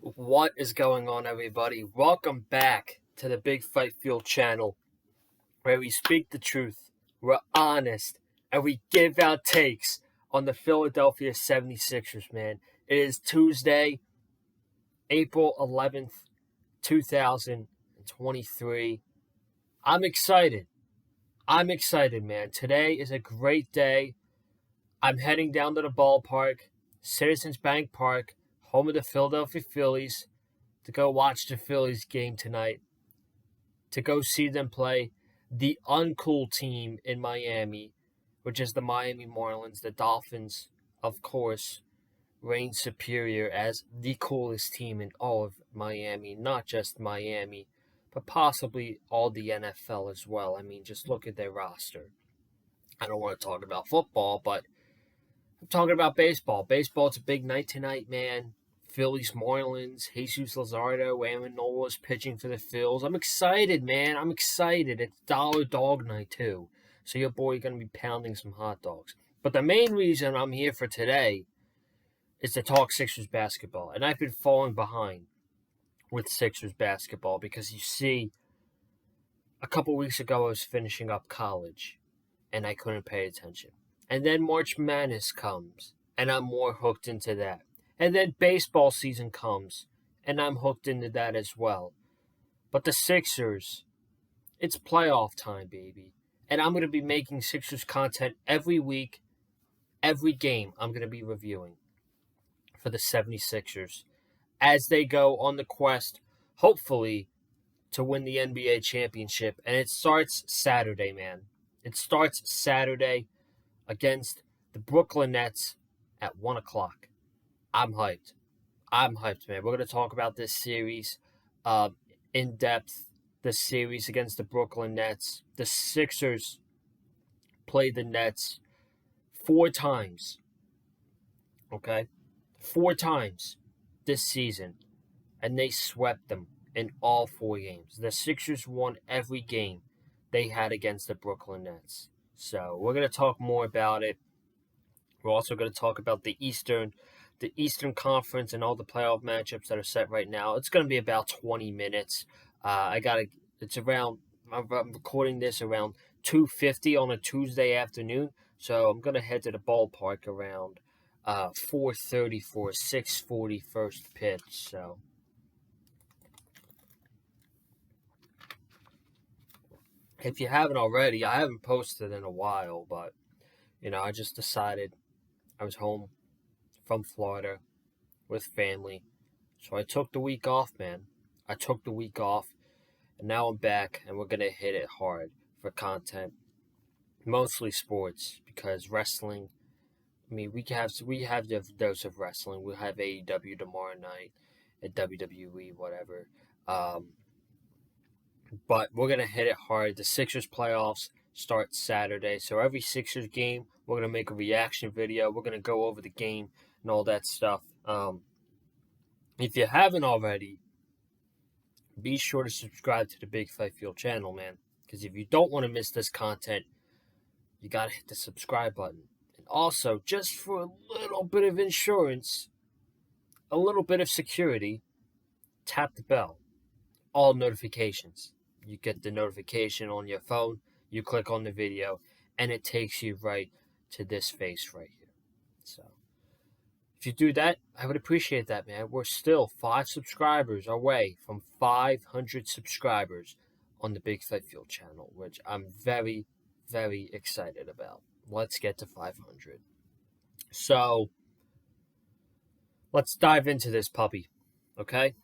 What is going on, everybody? Welcome back to the Big Fight Field channel, where we speak the truth, we're honest, and we give out takes on the Philadelphia 76ers, man. It is Tuesday, April 11th, 2023. I'm excited. I'm excited, man. Today is a great day. I'm heading down to the ballpark, Citizens Bank Park, home of the Philadelphia Phillies, to go watch the Phillies game tonight, to go see them play the uncool team in Miami, which is the Miami Marlins. The Dolphins, of course, reign superior as the coolest team in all of Miami, not just Miami, but possibly all the NFL as well. I mean, just look at their roster. I don't want to talk about football, but I'm talking about baseball. Baseball's a big night tonight, man. Phillies, Marlins, Jesus Luzardo, Aaron Nola's pitching for the Phils. I'm excited, man. I'm excited. It's Dollar Dog Night, too. So your boy going to be pounding some hot dogs. But the main reason I'm here for today is to talk Sixers basketball. And I've been falling behind with Sixers basketball because you see, a couple weeks ago I was finishing up college and I couldn't pay attention. And then March Madness comes and I'm more hooked into that. And then baseball season comes, and I'm hooked into that as well. But the Sixers, it's playoff time, baby. And I'm going to be making Sixers content every week, every game I'm going to be reviewing for the 76ers as they go on the quest, hopefully, to win the NBA championship. And it starts Saturday, man. It starts Saturday against the Brooklyn Nets at 1 o'clock. I'm hyped. I'm hyped, man. We're going to talk about this series in depth. The series against the Brooklyn Nets. The Sixers played the Nets 4 times. Okay? 4 times this season. And they swept them in all 4 games. The Sixers won every game they had against the Brooklyn Nets. So we're going to talk more about it. We're also going to talk about the Eastern Conference and all the playoff matchups that are set right now. It's going to be about 20 minutes. It's around, I'm recording this around 2:50 on a Tuesday afternoon. So I'm going to head to the ballpark around 4:30 for a 6:40 first pitch. So if you haven't already, I haven't posted in a while, but, I just decided I was home from Florida with family. So I took the week off, man. I took the week off, and now I'm back, and we're going to hit it hard for content. Mostly sports, because wrestling, I mean, we have the dose of wrestling. We'll have AEW tomorrow night at WWE, whatever. But we're going to hit it hard. The Sixers playoffs start Saturday. So every Sixers game, we're going to make a reaction video. We're going to go over the game and all that stuff. If you haven't already, be sure to subscribe to the Big Fight Field channel, man. Because if you don't want to miss this content, you got to hit the subscribe button. And also, just for a little bit of insurance, a little bit of security, tap the bell. All notifications. You get the notification on your phone, you click on the video, and it takes you right to this face right here. So, if you do that, I would appreciate that, man. We're still 5 subscribers away from 500 subscribers on the Big Fight Field channel, which I'm very, very excited about. Let's get to 500. So, let's dive into this puppy, okay?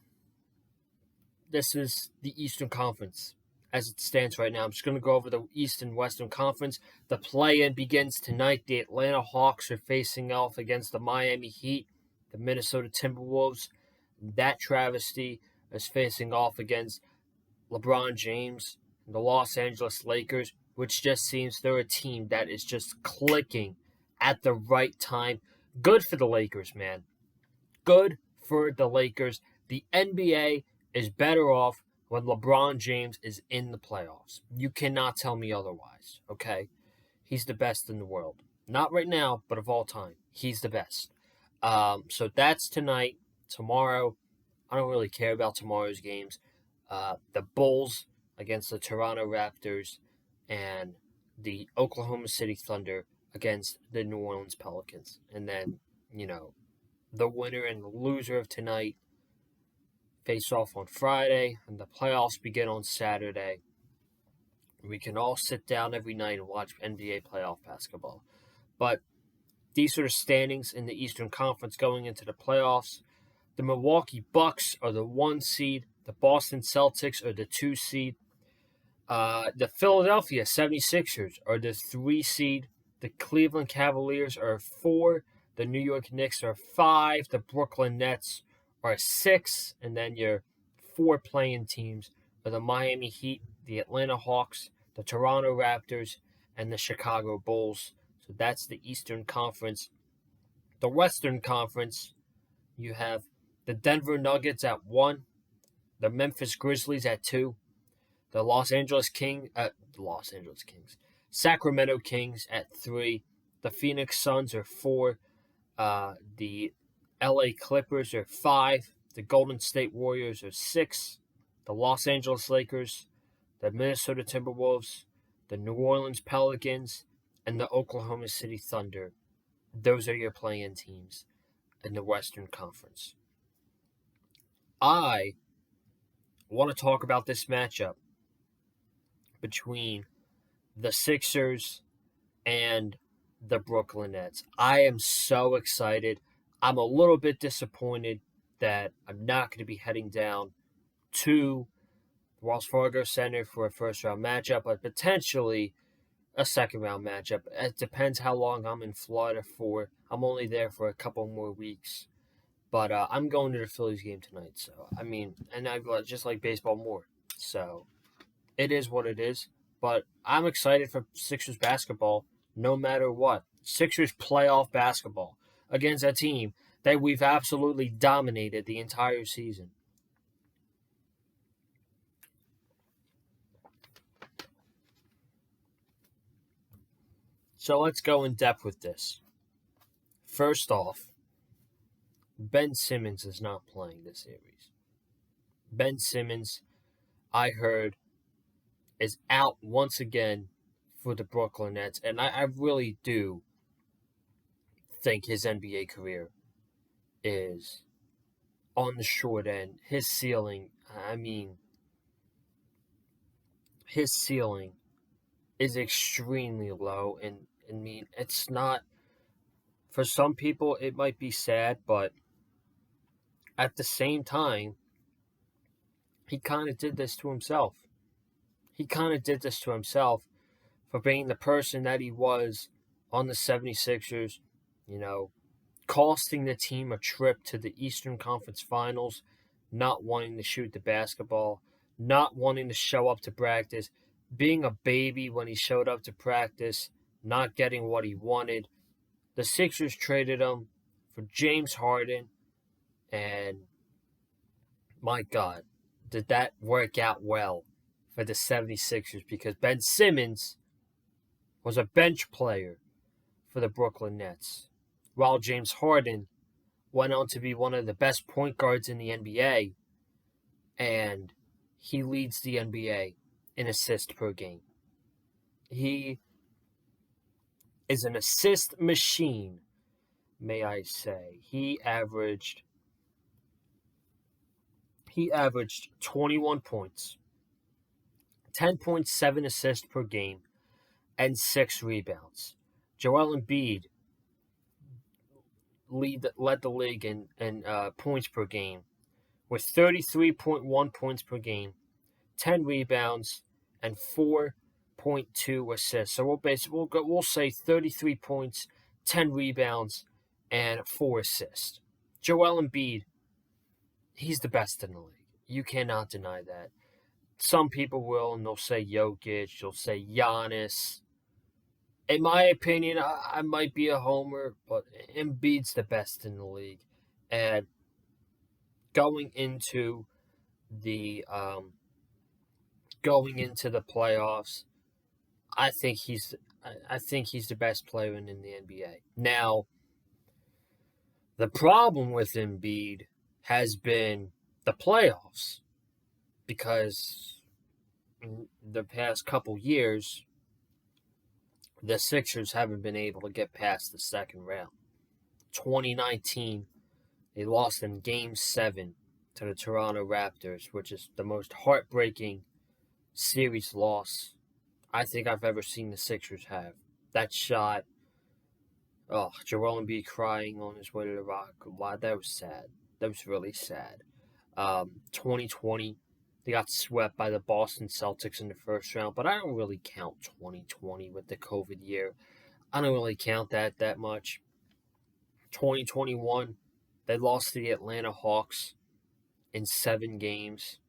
This is the Eastern Conference as it stands right now. I'm just going to go over the East and Western Conference. The play-in begins tonight. The Atlanta Hawks are facing off against the Miami Heat. The Minnesota Timberwolves, that travesty, is facing off against LeBron James and the Los Angeles Lakers, which just seems they're a team that is just clicking at the right time. Good for the Lakers, man. Good for the Lakers. The NBA is better off when LeBron James is in the playoffs. You cannot tell me otherwise, okay? He's the best in the world. Not right now, but of all time. He's the best. So that's tonight. Tomorrow, I don't really care about tomorrow's games. The Bulls against the Toronto Raptors and the Oklahoma City Thunder against the New Orleans Pelicans. And then, the winner and the loser of tonight face off on Friday, and the playoffs begin on Saturday. We can all sit down every night and watch NBA playoff basketball. But these are the standings in the Eastern Conference going into the playoffs. The Milwaukee Bucks are the 1 seed. The Boston Celtics are the 2 seed. The Philadelphia 76ers are the 3 seed. The Cleveland Cavaliers are 4. The New York Knicks are 5. The Brooklyn Nets are 6. And then your 4 playing teams are the Miami Heat, the Atlanta Hawks, the Toronto Raptors, and the Chicago Bulls. So that's the Eastern Conference. The Western Conference, you have the Denver Nuggets at 1, the Memphis Grizzlies at 2, the Sacramento Kings at 3, the Phoenix Suns are 4, the LA Clippers are 5, the Golden State Warriors are 6, the Los Angeles Lakers, the Minnesota Timberwolves, the New Orleans Pelicans, and the Oklahoma City Thunder. Those are your play-in teams in the Western Conference. I want to talk about this matchup between the Sixers and the Brooklyn Nets. I am so excited. I'm a little bit disappointed that I'm not going to be heading down to Wells Fargo Center for a first-round matchup, but potentially a second-round matchup. It depends how long I'm in Florida for. I'm only there for a couple more weeks. But I'm going to the Phillies game tonight. So, and I just like baseball more. So, it is what it is. But I'm excited for Sixers basketball no matter what. Sixers playoff basketball against a team that we've absolutely dominated the entire season. So let's go in depth with this. First off, Ben Simmons is not playing this series. Ben Simmons, I heard, is out once again for the Brooklyn Nets, and I really do think his NBA career is on the short end. His ceiling is extremely low, and it's not, for some people it might be sad, but at the same time, he kind of did this to himself. For being the person that he was on the 76ers, costing the team a trip to the Eastern Conference Finals, not wanting to shoot the basketball, not wanting to show up to practice, being a baby when he showed up to practice, not getting what he wanted. The Sixers traded him for James Harden, and my God, did that work out well for the 76ers, because Ben Simmons was a bench player for the Brooklyn Nets, while James Harden went on to be one of the best point guards in the NBA, and he leads the NBA in assists per game. He is an assist machine, may I say. He averaged 21 points, 10.7 assists per game, and 6 rebounds. Joel Embiid led the league in points per game with 33.1 points per game, 10 rebounds, and 4.2 assists. So we'll say 33 points, 10 rebounds, and 4 assists. Joel Embiid, he's the best in the league. You cannot deny that. Some people will, and they'll say Jokic, they'll say Giannis. In my opinion, I might be a homer, but Embiid's the best in the league. And going into the playoffs, I think he's the best player in the NBA. Now, the problem with Embiid has been the playoffs because in the past couple years, the Sixers haven't been able to get past the second round. 2019, they lost in Game 7 to the Toronto Raptors, which is the most heartbreaking series loss I think I've ever seen the Sixers have. That shot, Joel Embiid crying on his way to the Rock. Wow, that was sad. That was really sad. 2020, they got swept by the Boston Celtics in the first round, but I don't really count 2020 with the COVID year. I don't really count that much. 2021, they lost to the Atlanta Hawks in 7 games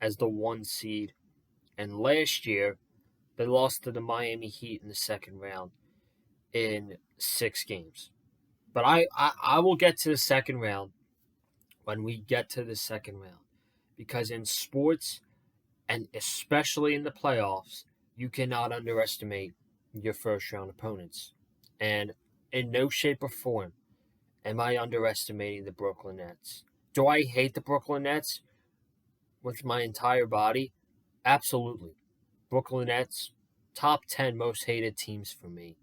as the 1 seed. And last year, they lost to the Miami Heat in the second round in 6 games. But I will get to the second round when we get to the second round. Because in sports, and especially in the playoffs, you cannot underestimate your first round opponents. And in no shape or form am I underestimating the Brooklyn Nets. Do I hate the Brooklyn Nets with my entire body? Absolutely. Brooklyn Nets, top 10 most hated teams for me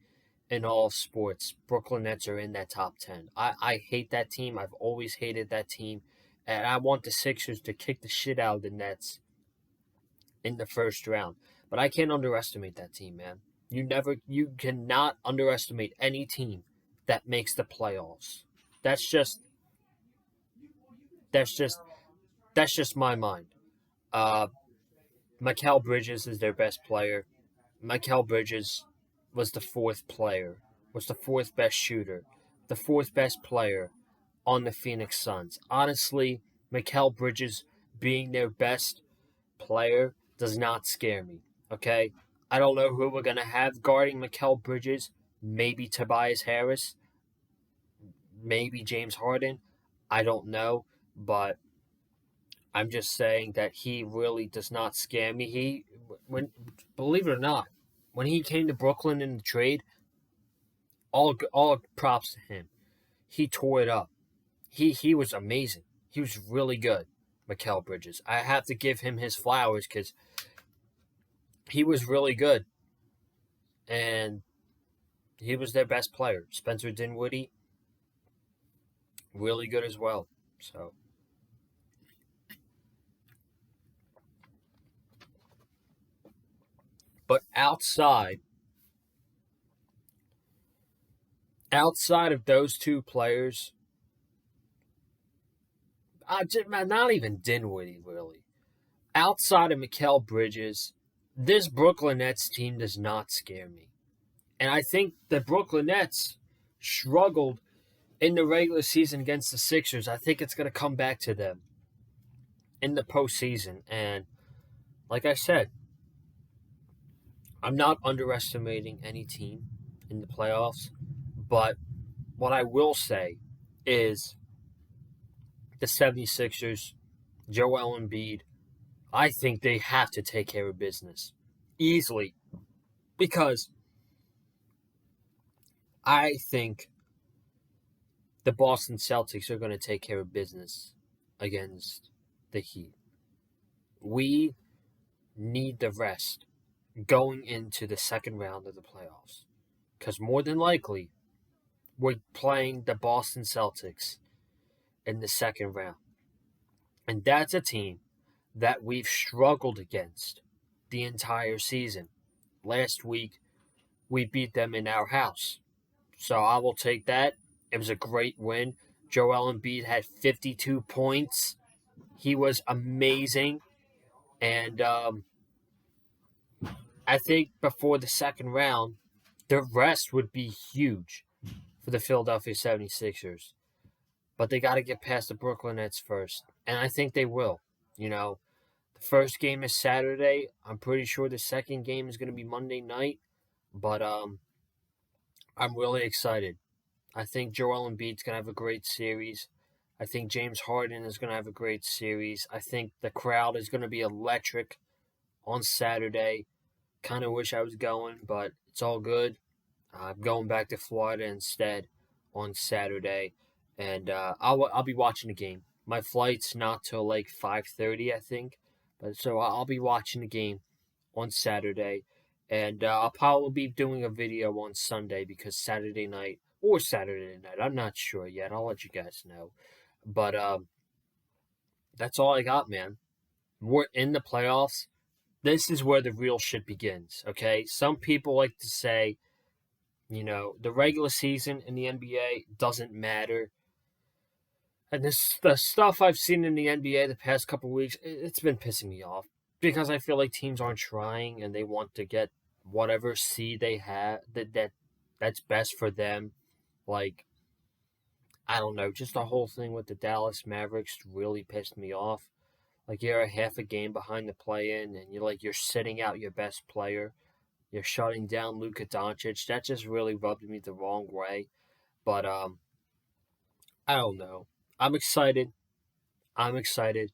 in all sports. Brooklyn Nets are in that top 10. I hate that team. I've always hated that team. And I want the Sixers to kick the shit out of the Nets in the first round. But I can't underestimate that team, man. You cannot underestimate any team that makes the playoffs. That's just my mind. Mikal Bridges is their best player. Mikal Bridges was the 4th player, was the 4th best shooter, the 4th best player on the Phoenix Suns. Honestly, Mikal Bridges being their best player does not scare me, okay? I don't know who we're going to have guarding Mikal Bridges. Maybe Tobias Harris. Maybe James Harden. I don't know, but I'm just saying that he really does not scare me. Believe it or not, when he came to Brooklyn in the trade, all props to him. He tore it up. He was amazing. He was really good, Mikal Bridges. I have to give him his flowers because he was really good. And he was their best player. Spencer Dinwiddie, really good as well. So, but outside of those 2 players, not even Dinwiddie, really. Outside of Mikal Bridges, this Brooklyn Nets team does not scare me. And I think the Brooklyn Nets struggled in the regular season against the Sixers. I think it's going to come back to them in the postseason. And like I said, I'm not underestimating any team in the playoffs. But what I will say is the 76ers, Joel Embiid, I think they have to take care of business easily because I think the Boston Celtics are going to take care of business against the Heat. We need the rest going into the second round of the playoffs because more than likely we're playing the Boston Celtics in the second round. And that's a team that we've struggled against the entire season. Last week, we beat them in our house. So I will take that. It was a great win. Joel Embiid had 52 points. He was amazing. And I think before the second round, the rest would be huge for the Philadelphia 76ers. But they got to get past the Brooklyn Nets first. And I think they will. You know, the first game is Saturday. I'm pretty sure the second game is going to be Monday night. But I'm really excited. I think Joel Embiid's going to have a great series. I think James Harden is going to have a great series. I think the crowd is going to be electric on Saturday. Kind of wish I was going, but it's all good. I'm going back to Florida instead on Saturday. And I'll be watching the game. My flight's not till like 5:30, I think. But so I'll be watching the game on Saturday, and I'll probably be doing a video on Sunday because Saturday night or Saturday night, I'm not sure yet. I'll let you guys know. But that's all I got, man. We're in the playoffs. This is where the real shit begins. Okay, some people like to say, the regular season in the NBA doesn't matter. And the stuff I've seen in the NBA the past couple weeks, it's been pissing me off because I feel like teams aren't trying and they want to get whatever seed they have that's best for them. Like, I don't know, just the whole thing with the Dallas Mavericks really pissed me off. Like, you're a half a game behind the play-in, and you're sitting out your best player. You're shutting down Luka Doncic. That just really rubbed me the wrong way. But I don't know. I'm excited. I'm excited.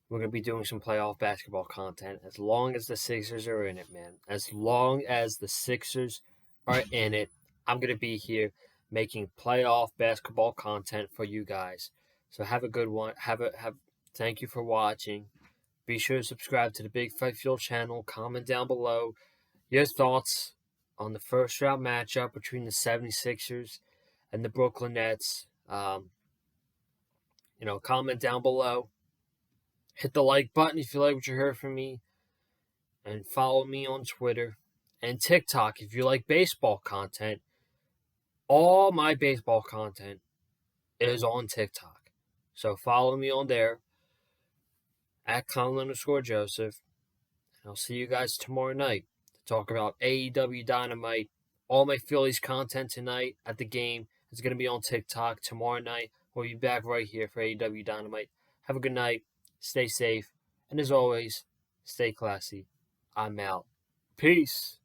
We're going to be doing some playoff basketball content as long as the Sixers are in it, man. As long as the Sixers are in it, I'm going to be here making playoff basketball content for you guys. So have a good one. Thank you for watching. Be sure to subscribe to the Big Fight Fuel channel. Comment down below your thoughts on the first round matchup between the 76ers and the Brooklyn Nets. Comment down below. Hit the like button if you like what you heard from me. And follow me on Twitter and TikTok if you like baseball content. All my baseball content is on TikTok. So follow me on there at Colin_Joseph. And I'll see you guys tomorrow night to talk about AEW Dynamite. All my Phillies content tonight at the game is going to be on TikTok. Tomorrow night, we'll be back right here for AEW Dynamite. Have a good night. Stay safe. And as always, stay classy. I'm out. Peace.